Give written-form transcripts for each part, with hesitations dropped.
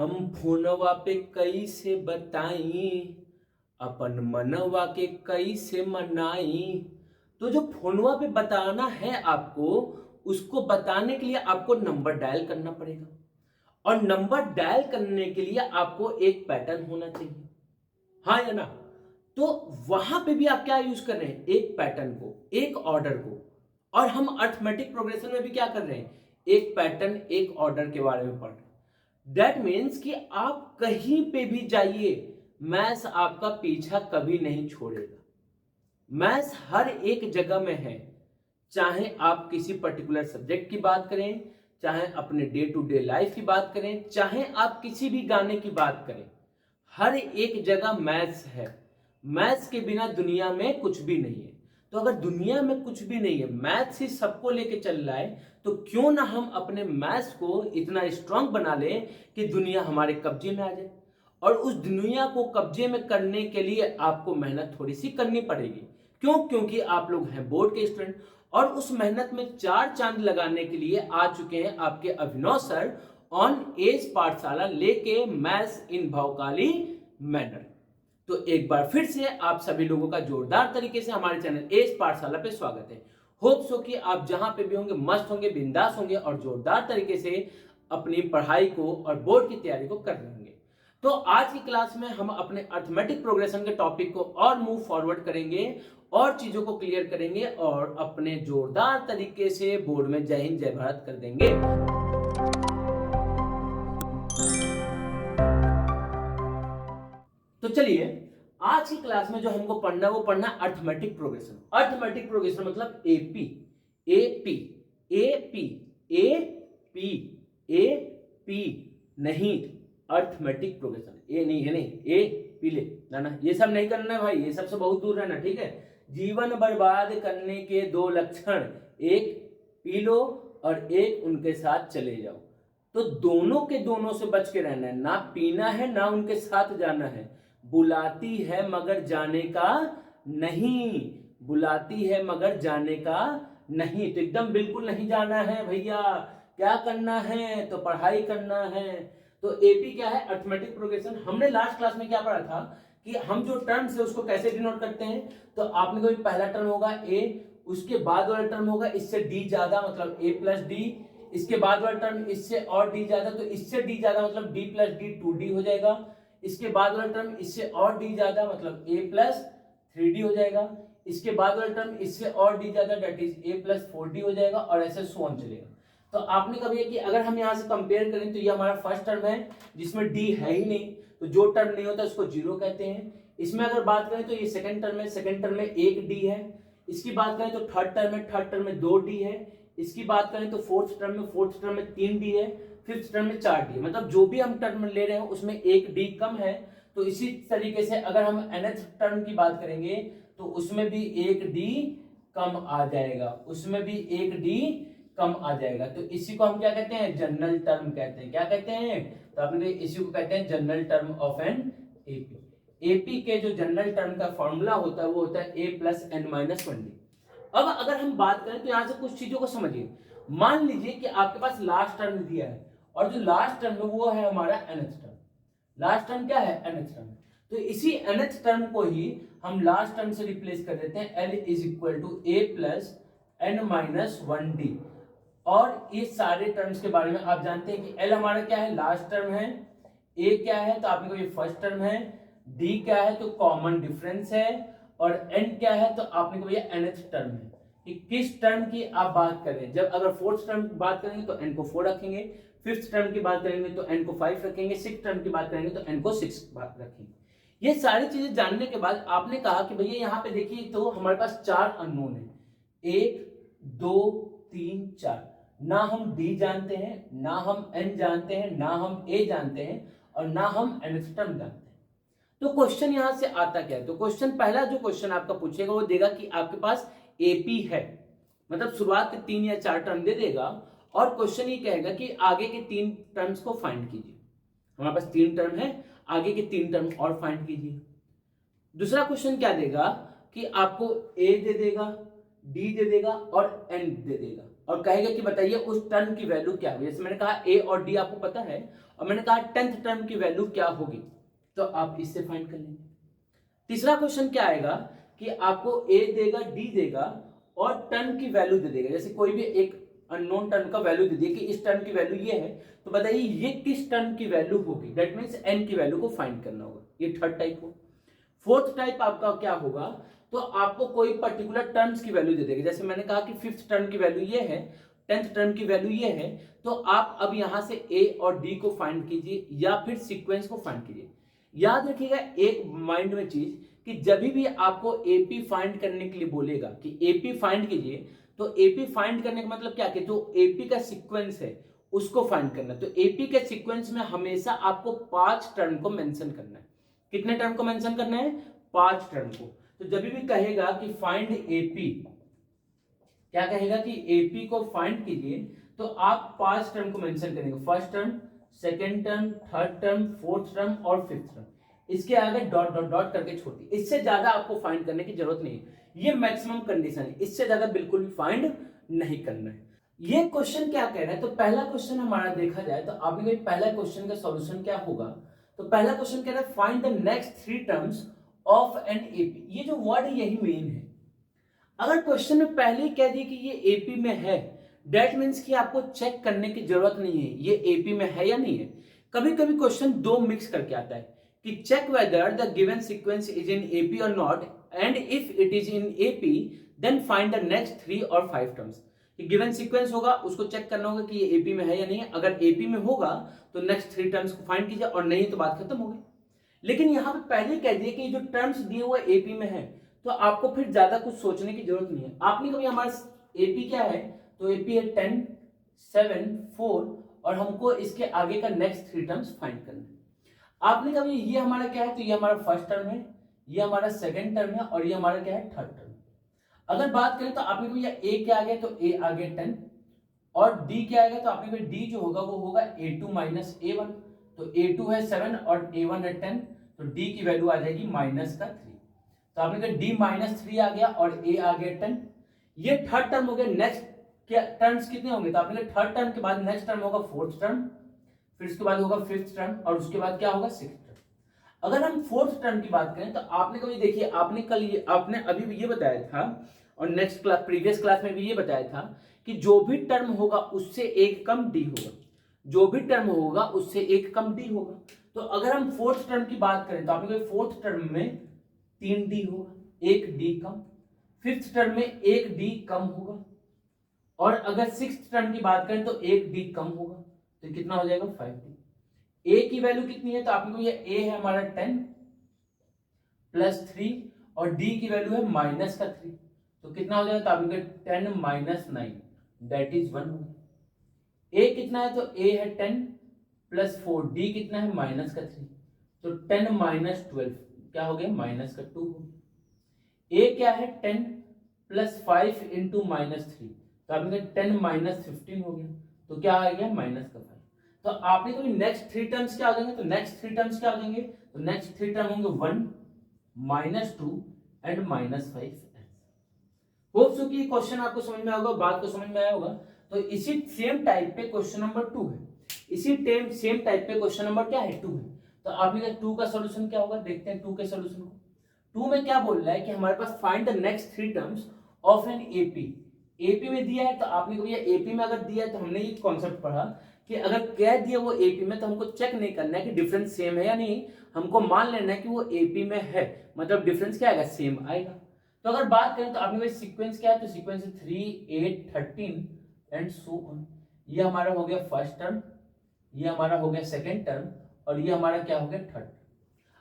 हम फोनवा पे कैसे बताई अपन मनवा के कैसे मनाई। तो जो फोनवा पे बताना है आपको, उसको बताने के लिए आपको नंबर डायल करना पड़ेगा। और नंबर डायल करने के लिए आपको एक पैटर्न होना चाहिए, हाँ या ना। तो वहां पे भी आप क्या यूज कर रहे हैं, एक पैटर्न को, एक ऑर्डर को। और हम अर्थमेटिक प्रोग्रेशन में भी क्या कर रहे हैं, एक पैटर्न एक ऑर्डर के बारे में पढ़ रहे हैं। दैट मीन्स कि आप कहीं पे भी जाइए, मैथ्स आपका पीछा कभी नहीं छोड़ेगा। मैथ्स हर एक जगह में है, चाहे आप किसी पर्टिकुलर सब्जेक्ट की बात करें, चाहे अपने डे टू डे लाइफ की बात करें, चाहे आप किसी भी गाने की बात करें, हर एक जगह मैथ्स है। मैथ्स के बिना दुनिया में कुछ भी नहीं है। तो अगर दुनिया में कुछ भी नहीं है, मैथ्स ही सबको लेके चल रहा है, तो क्यों ना हम अपने मैथ्स को इतना स्ट्रांग बना लें कि दुनिया हमारे कब्जे में आ जाए। और उस दुनिया को कब्जे में करने के लिए आपको मेहनत थोड़ी सी करनी पड़ेगी। क्यों? क्योंकि आप लोग हैं बोर्ड के स्टूडेंट। और उस मेहनत में चार चांद लगाने के लिए आ चुके हैं आपके अभिनव सर ऑन एज पाठशाला, लेके मैथ्स इन भौकाली मैनर। तो एक बार फिर से आप सभी लोगों का जोरदार तरीके से हमारे चैनल एज पाठशाला पे स्वागत है। होप सो कि आप जहां पे भी होंगे मस्त होंगे, बिंदास होंगे और जोरदार तरीके से अपनी पढ़ाई को और बोर्ड की तैयारी को कर रहे होंगे। तो आज की क्लास में हम अपने अर्थमेटिक प्रोग्रेशन के टॉपिक को और मूव फॉरवर्ड करेंगे और चीजों को क्लियर करेंगे और अपने जोरदार तरीके से बोर्ड में जय हिंद जय भारत कर देंगे। तो चलिए, आज की क्लास में जो हमको पढ़ना है वो पढ़ना अर्थमेटिक प्रोग्रेशन। अर्थमेटिक प्रोग्रेशन मतलब AP, AP, AP, AP, AP नहीं, अर्थमेटिक प्रोग्रेशन। ए नहीं, ये नहीं, ए पी ले ना, ये सब नहीं करना है भाई, ये सबसे बहुत दूर रहना, ठीक है। जीवन बर्बाद करने के दो लक्षण, एक पी लो और एक उनके साथ चले जाओ। तो दोनों के दोनों से बच के रहना है, ना पीना है ना उनके साथ जाना है। बुलाती है मगर जाने का नहीं, बुलाती है मगर जाने का नहीं। तो एकदम बिल्कुल नहीं जाना है भैया। क्या करना है, तो पढ़ाई करना है। तो एपी क्या है, अर्थमेटिक प्रोग्रेशन। हमने लास्ट क्लास में क्या पढ़ा था कि हम जो टर्म्स है उसको कैसे डिनोट करते हैं। तो आपने कोई पहला टर्म होगा ए, उसके बाद वाला टर्म होगा इससे डी ज्यादा, मतलब ए प्लस डी। इसके बाद वाला टर्म इससे और डी ज्यादा, तो इससे डी ज्यादा मतलब डी प्लस डी 2D हो जाएगा। इसके बाद वाला टर्म इससे और डी ज्यादा मतलब a प्लस 3D हो जाएगा। इसके बाद वाला टर्म इससे और डी ज्यादा that is a plus 4D हो जाएगा और ऐसे सो ऑन चलेगा। तो आपने कभी कि अगर हम यहाँ से कंपेयर करें तो ये हमारा फर्स्ट टर्म है जिसमें d है ही नहीं, तो जो टर्म नहीं होता उसको जीरो कहते हैं। इसमें अगर बात करें तो ये सेकंड टर्म है, सेकंड टर्म में एक d है। इसकी बात करें तो थर्ड टर्म है, थर्ड टर्म में 2d है। इसकी बात करें तो फोर्थ टर्म में 3d है। फिफ्थ टर्म में 4d, मतलब जो भी हम टर्म ले रहे हैं उसमें एक d कम है। तो इसी तरीके से अगर हम nth टर्म की बात करेंगे तो उसमें भी एक d कम आ जाएगा, उसमें भी एक d कम आ जाएगा। तो इसी को हम क्या कहते हैं, जनरल टर्म कहते हैं। क्या कहते हैं, तो आपने इसी को कहते हैं general term of an AP. AP के जो जनरल टर्म का फॉर्मूला होता है वो होता है a plus N minus 1d। अब अगर हम बात करें तो यहां से कुछ चीजों को समझिए। मान लीजिए कि आपके पास लास्ट टर्म दिया है और जो लास्ट टर्म है वो है हमारा nth टर्म। लास्ट टर्म क्या है, nth टर्म। तो इसी nth टर्म को ही हम लास्ट टर्म से रिप्लेस कर देते हैं, l is equal to A plus N minus 1d। और इस सारे टर्म्स के बारे में आप जानते हैं कि l हमारा क्या है, लास्ट टर्म है। a क्या है, तो आपने को ये फर्स्ट टर्म है। d क्या है, तो कॉमन डिफरेंस है। और n क्या है, तो आपने को ये nth टर्म है। कि किस टर्म की आप बात करें, जब अगर फोर्थ टर्म की बात करेंगे तो n को 4 रखेंगे, फिफ्थ टर्म की बात करेंगे तो n को 5 रखेंगे, सिक्स टर्म की बात करेंगे तो n को 6 रखेंगे। ये सारी चीजें जानने के बाद आपने कहा कि भैया यहाँ पे देखिए तो हमारे पास चार अननोन है, 1 2 3 4। ना हम d जानते हैं, ना हम n जानते हैं, ना हम a जानते हैं और ना हम nth टर्म जानते हैं। तो क्वेश्चन यहां से आता क्या है, तो क्वेश्चन पहला जो क्वेश्चन आपका पूछेगा वो देगा कि आपके पास एपी है, मतलब शुरुआत के 3 या 4 टर्म दे देगा और क्वेश्चन ये कहेगा कि आगे के 3 टर्म्स को फाइंड कीजिए। हमारे पास 3 टर्म है, आगे के 3 टर्म और फाइंड कीजिए। दूसरा क्वेश्चन क्या देगा कि आपको ए दे देगा, डी दे देगा और एन दे देगा। और कहेगा कि बताइए उस टर्म की वैल्यू क्या होगी। जैसे मैंने कहा ए और डी आपको पता है, और मैंने कहा 10th टर्म की वैल्यू क्या होगी, तो आप इससे फाइंड कर लेंगे। तीसरा क्वेश्चन क्या आएगा कि आपको ए देगा, डी देगा और टर्म की वैल्यू दे देगा। जैसे कोई भी एक अननोन टर्म का वैल्यू दे दिया कि इस टर्म की वैल्यू ये है, तो बताइए ये किस टर्म की वैल्यू होगी। दैट मींस एन की वैल्यू को फाइंड करना होगा। ये थर्ड टाइप हो। फोर्थ टाइप आपका क्या होगा, तो आपको कोई पर्टिकुलर टर्म्स की वैल्यू दे देगा। जैसे मैंने कहा कि 5th टर्म की वैल्यू ये है, 10th टर्म की वैल्यू ये है, तो आप अब यहां से ए और डी को फाइंड कीजिए या फिर सीक्वेंस को फाइंड कीजिए। याद रखिएगा एक माइंड में चीज कि जब भी आपको एपी फाइंड करने के लिए बोलेगा कि एपी फाइंड कीजिए, तो एपी फाइंड करने का मतलब क्या कि जो एपी का सीक्वेंस है उसको फाइंड करना। तो एपी के सीक्वेंस में हमेशा आपको 5 टर्म को मेंशन करना है। कितने टर्म को मेंशन करना है? 5 टर्म को। तो जब भी कहेगा कि फाइंड एपी, क्या कहेगा कि एपी को फाइंड कीजिए, तो आप 5 टर्म को मेंशन करेंगे। First term, second term, third term, fourth term और फिफ्थ टर्म। इसके आगे डॉट डॉट डॉट करके छोड़ दी। इससे ज्यादा आपको फाइंड करने की जरूरत नहीं है। ये मैक्सिमम कंडीशन है, इससे ज्यादा बिल्कुल भी फाइंड नहीं करना है। ये क्वेश्चन क्या कह रहा है, तो पहला क्वेश्चन हमारा देखा जाए तो आपने पहला क्वेश्चन का सॉल्यूशन क्या होगा, तो पहला क्वेश्चन कह रहा है find the next 3 terms of an AP. ये जो वर्ड है यही मेन है। अगर क्वेश्चन में पहले ही कह दिए कि ये एपी में है, दैट मीन्स कि आपको चेक करने की जरूरत नहीं है ये एपी में है या नहीं है। कभी कभी क्वेश्चन दो मिक्स करके आता है कि check whether the given sequence is in AP और not, and if it is in AP then find the next 3 और 5 टर्म्स। गिवन सीक्वेंस होगा उसको चेक करना होगा कि ये एपी में है या नहीं है। अगर एपी में होगा तो नेक्स्ट 3 टर्म्स को फाइंड कीजिए, और नहीं तो बात खत्म हो गई। लेकिन यहां पे पहले कह दिए कि जो टर्म्स दिए हुए एपी में है, तो आपको फिर ज्यादा कुछ सोचने की जरूरत नहीं है। आपने कभी हमारा एपी क्या है, तो एपी है 10, 7, 4, और हमको इसके आगे का नेक्स्ट 3 टर्म्स फाइंड करना है। आपने कभी ये हमारा क्या है, तो ये हमारा फर्स्ट टर्म है, ये हमारा सेकेंड टर्म है, और ये हमारा क्या है, थर्ड टर्म। अगर बात करें तो आपने कभी ए क्या आ गया, तो ए आ गया 10, और डी क्या आएगा, तो आपने कभी डी जो होगा वो होगा a2 माइनस a1। तो a2 है 7 और a1 है 10, तो d की वैल्यू आ जाएगी माइनस का 3। तो आपने कहा d माइनस 3 आ गया और a आ गया 10। ये थर्ड टर्म हो गया। नेक्स्ट क्या टर्म्स कितने होंगे, तो आपने कहा थर्ड टर्म के बाद नेक्स्ट टर्म होगा फोर्थ टर्म, फिर उसके बाद होगा फिफ्थ टर्म, और उसके बाद क्या होगा सिक्स्थ टर्म। अगर हम फोर्थ टर्म की बात करें तो आपने कभी देखिए, आपने कल ये आपने अभी भी ये बताया था, और नेक्स्ट क्लास प्रीवियस क्लास में भी ये बताया था कि जो भी टर्म होगा उससे एक कम डी होगा। जो भी टर्म होगा उससे एक कम डी होगा। तो अगर हम फोर्थ टर्म की बात करें तो आपने फोर्थ टर्म में 3 डी होगा, एक डी कम। फिफ्थ टर्म में एक डी कम होगा, और अगर सिक्स्थ टर्म की बात करें तो एक डी कम होगा। तो कितना हो जाएगा 5 डी। ए की वैल्यू कितनी है, तो आपको ये ए है हमारा 10 प्लस 3, और डी की वैल्यू है माइनस का 3। तो कितना हो जाएगा, तो आपको 10 माइनस 9 दैट इज 1 होगा। ए कितना है, तो ए है 10 प्लस 4, डी कितना है माइनस का 3, तो 10 माइनस 12 क्या हो गया, माइनस का 2 हो गया। ए क्या है 10 प्लस 5 इंटू माइनस 3, तो आपने 10 माइनस 15 हो गया, तो क्या आ गया माइनस का 5। तो आपने कभी नेक्स्ट 3 टर्म्स क्या हो जाएंगे, तो नेक्स्ट 3 टर्म्स क्या हो जाएंगे, तो नेक्स्ट 3 टर्म होंगे 1 minus 2 and minus 5। Hope so कि क्वेश्चन आपको समझ में आया होगा, बात को समझ में आया होगा। तो इसी सेम टाइप पे क्वेश्चन नंबर 2 है, इसी सेम टाइप पे क्वेश्चन नंबर क्या है, 2 है। तो आपने कहा 2 का सॉल्यूशन क्या होगा, देखते हैं 2 के सॉल्यूशन को। 2 में क्या बोल रहा है कि हमारे पास find the next 3 terms of an AP. AP में दिया है, तो आपने कहा एपी में अगर दिया है तो हमने ये कॉन्सेप्ट पढ़ा कि अगर कह दिया वो एपी में, तो हमको चेक नहीं करना है कि डिफरेंस सेम है या नहीं, हमको मान लेना है कि वो एपी में है, मतलब डिफरेंस क्या आएगा, सेम आएगा। तो अगर बात करें तो आपने भाई सीक्वेंस क्या है, तो सीक्वेंस है 3, 8, 13 एंड सो ऑन। ये हमारा हो गया फर्स्ट टर्म, ये हमारा हो गया सेकेंड टर्म, और ये हमारा क्या हो गया थर्ड।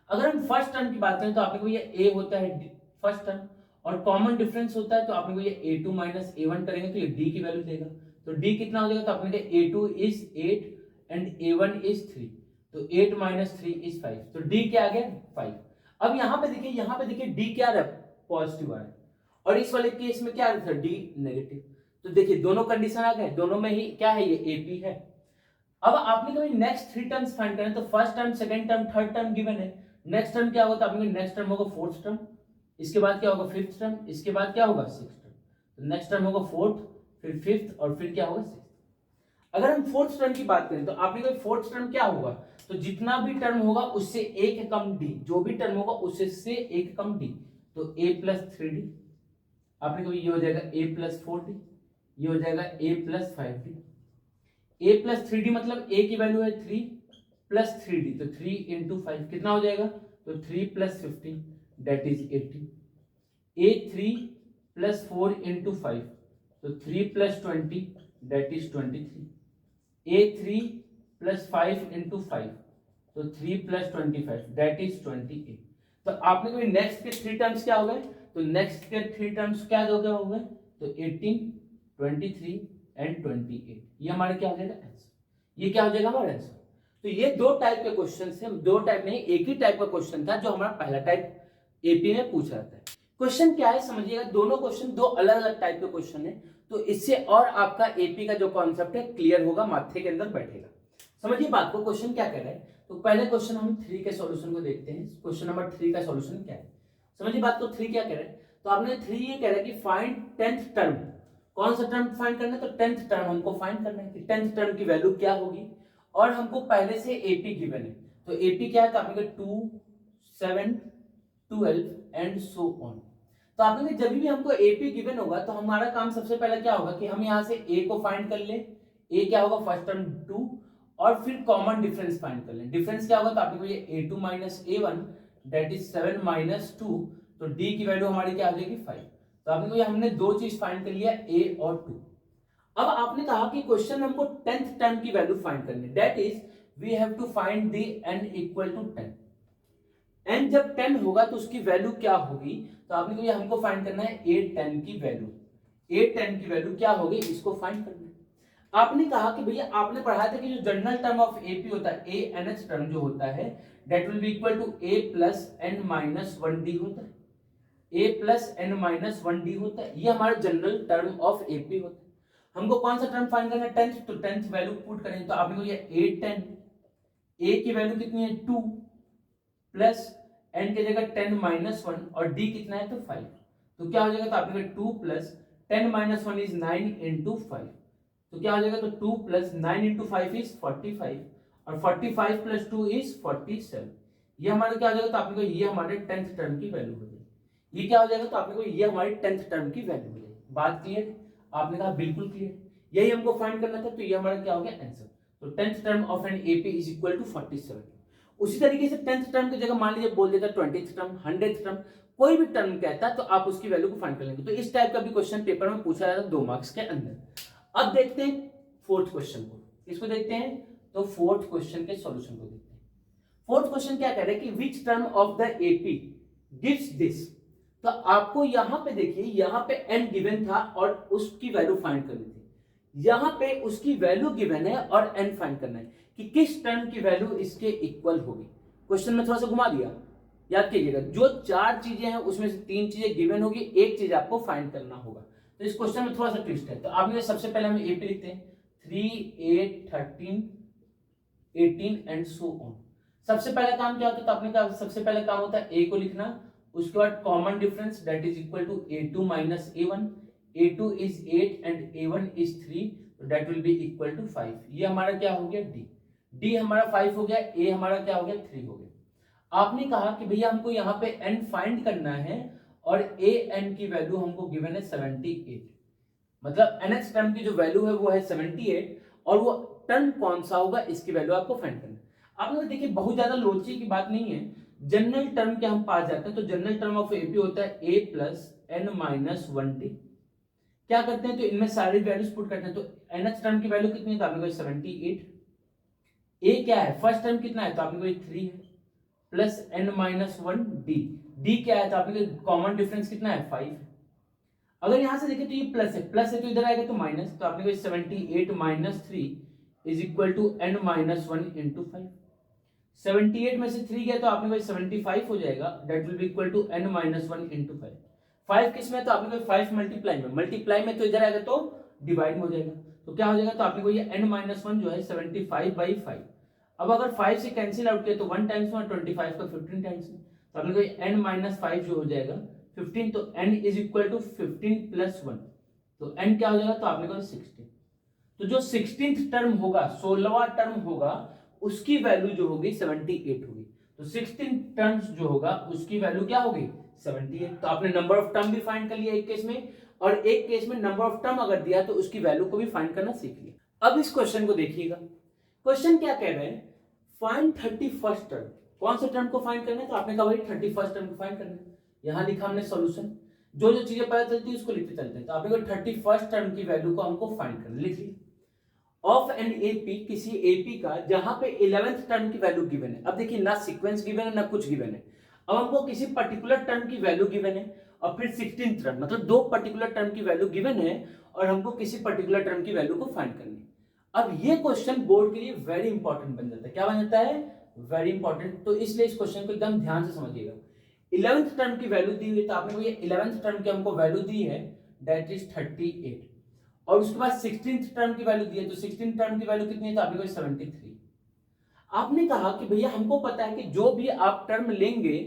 अगर हम फर्स्ट टर्म की बात करें तो आपने को ये ए होता है फर्स्ट टर्म, और कॉमन डिफरेंस होता है, तो आपने को ये a2 माइनस a1 करेंगे तो ये d की वैल्यू देगा। तो d कितना हो जाएगा, तो आपने कहा a2 is 8 and a1 is 3, तो 8 माइनस 3 इज 5, तो d क्या आ गया 5। अब यहाँ पे देखिए d क्या रहा है, पॉजिटिव आ रहा है, और इस वाले केस में क्या आ रहा था, d नेगेटिव। तो देखिए दोनों कंडीशन आ गए, दोनों में ही क्या है, ये एपी है। अब आपने कभी नेक्स्ट 3 टर्म्स फाइंड करना, तो first term, second term, third term given है। नेक्स्ट टर्म क्या होगा, तो आपने नेक्स्ट टर्म होगा फोर्थ टर्म, इसके बाद क्या होगा फिफ्थ टर्म, इसके बाद क्या होगा सिक्स्थ टर्म। तो नेक्स्ट टर्म होगा फोर्थ, फिर फिफ्थ और फिर क्या होगा सिक्स्थ। अगर हम फोर्थ टर्म की बात करें तो आपने कोई फोर्थ टर्म क्या होगा, तो जितना भी टर्म होगा उससे एक कम डी, जो भी टर्म होगा उससे एक कम डी, तो a प्लस 3d, आपने कभी ये हो जाएगा a प्लस 4d, ये हो जाएगा a plus 5d। a plus 3d मतलब a की वैल्यू है 3 प्लस 3d, तो 3 इंटू 5 कितना हो जाएगा, तो 3 plus 15 that is 18। a 3 plus 4 into 5, तो 3 plus 20 that is 23। a 3 plus 5 into 5, तो 3 प्लस 25 दैट इज 28। तो आपने कोई नेक्स्ट के थ्री टर्म्स क्या हो गए, तो नेक्स्ट के थ्री टर्म्स क्या हो गए, तो 18, 23 एंड 28। ये हमारे क्या हो जाएगा आंसर, ये क्या हो जाएगा हमारा आंसर। तो ये दो टाइप के क्वेश्चन से, दो टाइप नहीं एक ही टाइप का क्वेश्चन था जो हमारा पहला टाइप एपी में पूछा जाता है। क्वेश्चन क्या है समझिएगा, दोनों क्वेश्चन दो अलग अलग टाइप के क्वेश्चन है, तो इससे और आपका एपी का जो कॉन्सेप्ट है क्लियर होगा, माथे के अंदर बैठेगा। समझिए बात को, क्वेश्चन क्या कह रहा है। तो पहले क्वेश्चन हम 3 के सॉल्यूशन को देखते हैं। क्वेश्चन नंबर 3 का सॉल्यूशन क्या है, समझिए बात को। 3 क्या कह रहा है, तो आपने 3 ये कह रहा है कि फाइंड 10th टर्म। कौन सा टर्म फाइंड करना है, तो 10th टर्म हमको फाइंड करना है कि 10th टर्म की वैल्यू क्या होगी, और हमको पहले से एपी गिवन है। तो एपी क्या है, तो आपने 2, 7, 12 एंड सो ऑन। तो आपने जब भी हमको एपी गिवन होगा तो हमारा काम सबसे पहले क्या होगा कि हम यहाँ से ए को फाइंड कर ले। ए क्या होगा, फर्स्ट टर्म 2, और फिर कॉमन डिफरेंस फाइंड कर लें। डिफरेंस क्या होगा, तो आपको ये a2 minus a1 that is 7 minus 2, तो d की वैल्यू हमारी क्या आ जाएगी 5। तो आपने को हमने दो चीज फाइंड कर लिया, a और 2। अब आपने कहा कि क्वेश्चन में हमको 10th टर्म की वैल्यू फाइंड करनी है, that is we have to find the n equal to 10। n जब 10 होगा तो उसकी वैल्यू क्या होगी, तो आपने को ये हमको फाइंड करना है a10 की वैल्यू। a10 की वैल्यू क्या होगी, इसको फाइंड करना है। आपने कहा कि भैया आपने पढ़ाया था कि जो जनरल टर्म ऑफ एपी होता है, ए एन एच टर्म जो होता है, that will be equal to A plus N minus 1 D होता है। A plus N minus 1 D होता है, ये हमारा जनरल टर्म ऑफ एपी होता है। हमको कौन सा टर्म फाइंड करना है, 10th, तो 10th वैल्यू पुट करेंगे। तो आपने को ये a10, ए की वैल्यू कितनी है 2 प्लस एन की जगह 10 माइनस 1, और डी कितना है तो 5। तो क्या हो जाएगा, तो आपने 2 प्लस 10 माइनस 1 इज 9 इंटू 5, तो क्या हो जाएगा, तो 2 प्लस 9 इंटू 5 इज 45, और 45 प्लस 2 इज 47। ये हमारे क्या हो जाएगा, तो आपने को ये हमारे 10th टर्म की वैल्यू हो जाएगी। ये क्या हो जाएगा, तो आपने को ये हमारी 10th टर्म की वैल्यू हो जाएगी। बात क्लियर, आपने कहा बिल्कुल क्लियर, यही हमको फाइंड करना था। तो ये हमारा क्या हो गया आंसर। तो 10th term of an AP is equal to 47। उसी तरीके से 10th टर्म की जगह मान लीजिए बोल देता 20th टर्म, 100th टर्म, कोई भी टर्म कहता तो आप उसकी वैल्यू को फाइंड कर लेंगे। तो इस टाइप का भी क्वेश्चन पेपर में पूछा जाता है 2 मार्क्स के अंदर। अब देखते हैं फोर्थ क्वेश्चन को, इसको देखते हैं। तो फोर्थ क्वेश्चन के सॉल्यूशन को देखते हैं। फोर्थ क्वेश्चन क्या कह रहा है कि which term of the AP gives this. तो आपको यहां पे देखिए, यहां पे n गिवन था और उसकी वैल्यू फाइंड करनी थी। यहां पे उसकी वैल्यू गिवन है और n फाइंड करना है कि किस टर्म की वैल्यू इसके इक्वल होगी। क्वेश्चन में थोड़ा सा घुमा दिया, याद कीजिएगा जो 4 चीजें हैं उसमें से 3 चीजें गिवन होगी, एक चीज आपको फाइंड करना होगा। तो इस क्वेश्चन में थोड़ा सा ट्विस्ट है। तो आपने सबसे पहले हम एपी लिखते हैं 3, 8, 13, 18 एंड सो ऑन। सबसे पहला काम क्या होता है, तो आपने कहा सबसे पहला काम होता है a को लिखना, उसके बाद common difference that is equal to a2 minus a1, a2 is 8 and a1 is 3, तो that will be equal to 5। ये हमारा क्या हो गया d हमारा 5 हो गया, a हमारा क्या हो गया 3 हो गया। आपने कहा कि भैया हमको यहाँ पे n फाइंड करना है और an की वैल्यू हमको गिवन है 78, मतलब nth टर्म की जो वैल्यू है वो है 78, और वो टर्म कौन सा होगा इसकी वैल्यू आपको फाइंड करना है। आप लोग देखिए बहुत ज्यादा लोची की बात नहीं है, जनरल टर्म के हम पास जाते हैं। तो जनरल टर्म ऑफ एपी होता है a plus N minus 1d। क्या करते हैं, तो इनमें सारी वैल्यूज पुट करते हैं। तो nth टर्म की वैल्यू कितनी है, तो आपने को 78। a क्या है, फर्स्ट टर्म कितना है, तो आपने को 3 है, plus N minus 1d। d क्या है, तो आपने को कॉमन डिफरेंस कितना है 5 है। अगर यहां से देखें तो ये प्लस है तो इधर आएगा तो माइनस, तो आपने को 78 minus 3 is equal to n minus 1 into 5। 78 में से 3 गया तो आपने को 75 हो जाएगा, that will be equal to n minus 1 into 5। 5 किस में, तो आपने को 5 मल्टीप्लाई में तो इधर आएगा तो डिवाइड में हो जाएगा। तो क्या हो जाएगा, तो आपने को ये n माइनस 1 जो है 75/5। अब अगर 5 से कैंसिल आउट किया तो 1 टाइम्स में, 25 का 15 टाइम्स में, तो आपने को n माइनस 5 जो हो जाएगा 15। तो n is equal to 15 plus 1, तो n क्या हो जाएगा, तो आपने कहा 16। तो जो 16th टर्म होगा, 16वां टर्म होगा, उसकी वैल्यू जो होगी 78 होगी। तो 16 टर्म्स जो होगा उसकी वैल्यू क्या होगी, 78। तो आपने नंबर ऑफ टर्म भी फाइंड कर लिया एक केस में, और एक केस में नंबर ऑफ टर्म अगर दिया तो उसकी वैल्यू को भी फाइंड करना सीख लिया। अब इस क्वेश्चन को देखिएगा, क्वेश्चन क्या कह रहे हैं, फाइंड 31st टर्म। कौन से टर्म को फाइंड करना है, तो आपने कहा भाई 31st टर्म को फाइंड करना है। यहां लिखा हमने सॉल्यूशन, जो जो चीजें पता चलती है उसको लिखते चलते हैं। तो आपने कहा 31st टर्म की वैल्यू को हमको फाइंड करना, लिख लिया। ऑफ एन एपी, किसी एपी का जहां पे 11th टर्म की वैल्यू गिवन है। अब देखिए ना सीक्वेंस गिवन है ना कुछ गिवन है, अब हमको किसी पर्टिकुलर टर्म की वैल्यू गिवन है और फिर 16th टर्म, मतलब दो पर्टिकुलर टर्म की वैल्यू गिवन है और हमको किसी पर्टिकुलर टर्म की वैल्यू को फाइंड करनी है। अब ये क्वेश्चन बोर्ड के लिए वेरी इंपॉर्टेंट बन जाता है। क्या बन जाता है, वेरी इंपॉर्टेंट। तो इसलिए इस क्वेश्चन को एकदम ध्यान से समझिएगा। 11th टर्म की वैल्यू दी हुई है, तो आपने को ये 11th टर्म की हमको वैल्यू दी है, दैट इज 38, और उसके बाद 16th टर्म की वैल्यू दी है, तो 16th टर्म की वैल्यू कितनी है, तो आपने को 73। आपने कहा कि भैया हमको पता है कि जो भी आप टर्म लेंगे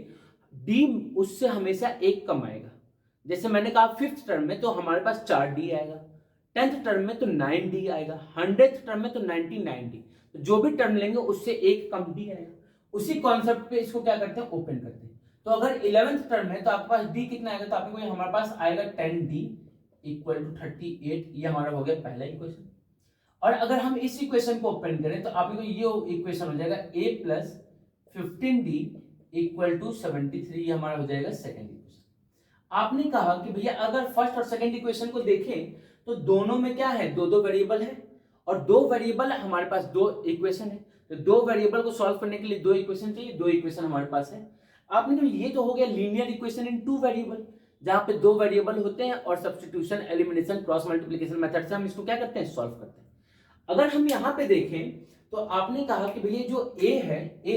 डी उससे हमेशा एक कम आएगा। जैसे मैंने कहा 5th टर्म में तो हमारे पास 4d आएगा, 10th टर्म में तो 9d आएगा, 100th टर्म में तो 99d। तो जो भी टर्म लेंगे उससे एक कम डी आएगा। उसी कॉन्सेप्ट पे इसको क्या करते हैं, ओपन करते हैं। तो अगर 11th टर्म है तो आपके पास d कितना आएगा, तो आपको हमारे पास आएगा 10d इक्वल टू 38। ये हमारा हो गया पहला इक्वेशन। और अगर हम इस इक्वेशन को ओपन करें तो आपको ये इक्वेशन हो जाएगा a plus 15d equal to 73। ये हमारा हो जाएगा सेकेंड इक्वेशन। आपने कहा कि भैया अगर फर्स्ट और सेकेंड इक्वेशन को देखें तो दोनों में क्या है, दो दो वेरिएबल है, और दो वेरिएबल हमारे पास दो इक्वेशन है। तो दो वेरिएबल को सॉल्व करने के लिए दो इक्वेशन चाहिए, दो इक्वेशन हमारे पास है। आपने कहा ये तो हो गया linear equation in two variable, जहां पे दो वेरिएबल होते हैं और substitution, elimination, cross multiplication method से हम इसको क्या करते हैं, सॉल्व करते हैं। अगर हम यहाँ पे देखें तो आपने कहा कि भैया जो a है, a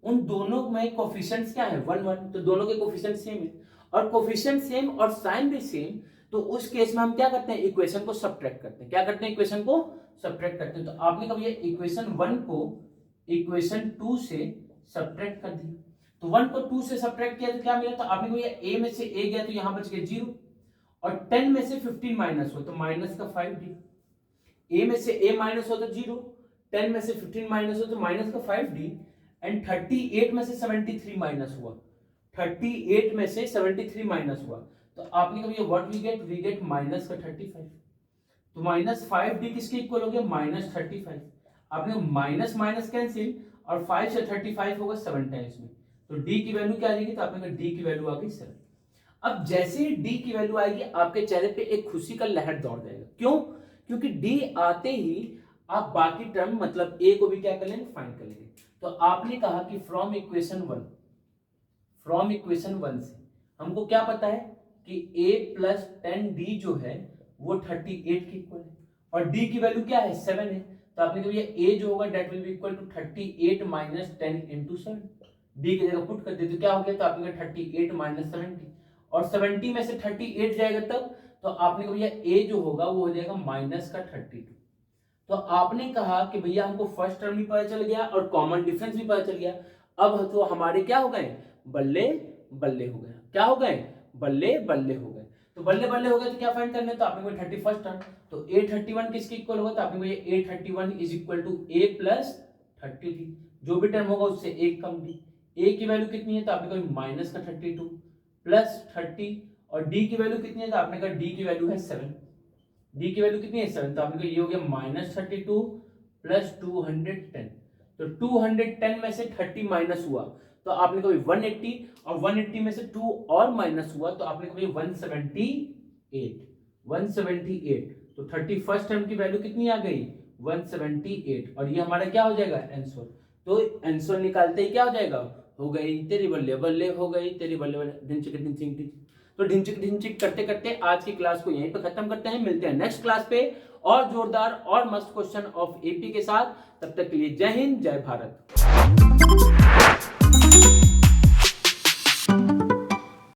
उन दोनों में कोफिशिएंट्स क्या है, 1 1, तो दोनों के कोफिशिएंट सेम है, और कोफिशिएंट सेम और साइन भी सेम। तो उस केस में हम क्या करते हैं, इक्वेशन को सब्ट्रैक्ट करते हैं। क्या करते हैं, इक्वेशन को सब्ट्रैक्ट करते हैं। तो आपने कहा ये इक्वेशन 1 को इक्वेशन 2 से सब्ट्रैक्ट कर दिया। तो 1 को 2 से सब्ट्रैक्ट किया तो क्या मिला, तो आपने कहा ये a में से a गया तो यहां बच गया 0, और 10 में से 15 माइनस हो तो माइनस का 5d। a में से a माइनस हो तो 0, 10 में से 15 माइनस हो तो माइनस का 5d, एंड 38 में से 73 माइनस हुआ, 38 में से 73 माइनस हुआ, तो आपने कहा व्हाट वी गेट माइनस का 35। तो माइनस 5d किसके इक्वल हो गया, माइनस 35। आपने माइनस माइनस कैंसिल, और 5 से 35 होगा 7 टाइम्स में, तो d की वैल्यू क्या आ जाएगी, तो आपने कहा d की वैल्यू आ गई 7। अब जैसे ही d की वैल्यू आएगी आपके चेहरे पे एक खुशी का लहर दौड़ जाएगा। क्यों, क्योंकि d आते ही आप बाकी टर्म मतलब a को भी क्या कर लेंगे, फाइंड कर लेंगे। तो आपने कहा कि फ्रॉम इक्वेशन 1 से हमको क्या पता है कि a प्लस 10d जो है वो 38 के इक्वल है, और d की वैल्यू क्या है, 7 है। तो आपने कहा ये a जो होगा that will be equal to 38 minus 10 into 7। d की जगह पुट कर दे तो क्या हो गया, तो आपने कहा 38 माइनस 70, और 70 में से 38 जाएगा तब, तो आपने कहा भैया a जो होगा वो हो जाएगा माइनस का 32। तो आपने कहा कि भैया हमको फर्स्ट टर्म भी पता चल गया और कॉमन डिफरेंस भी पता चल गया। अब तो हमारे क्या हो गए, बल्ले बल्ले हो गए। क्या हो गए, बल्ले बल्ले हो गए। तो बल्ले बल्ले हो गए तो क्या फाइंड करना है, तो आपने को 31st टर्म, तो a31 किसके इक्वल होगा, तो आपने को ये a31 is equal to a plus 33। जो भी टर्म होगा उससे एक कम डी। a की वैल्यू कितनी है, तो आपने कहा माइनस का 32 प्लस 30, और d की वैल्यू कितनी है, तो आपने कहा d की वैल्यू है 7। d की वैल्यू कितनी है, 7, तो आपने कहा ये हो गया माइनस 32 प्लस 210। तो 210 में से 30 माइनस हुआ तो आपने कहा 180, और 180 में से 2 और माइनस हुआ तो आपने कहा 178। तो 31st टर्म की वैल्यू कितनी आ गई, 178, और ये हमारा क्या हो जाएगा, आंसर। तो आंसर निकालते ही क्या हो जाएगा, हो गई तेरी बल्ले बल्ले, हो गई तेरी बल्ले बल्ले, ढिंचिक ढिंचिक ढिंचिक। तो ढिंचिक ढिंचिक करते करते आज की क्लास को यहीं पे खत्म करते हैं। मिलते हैं नेक्स्ट क्लास पे और जोरदार और मस्त क्वेश्चन ऑफ एपी के साथ। तब तक के लिए जय हिंद, जय भारत।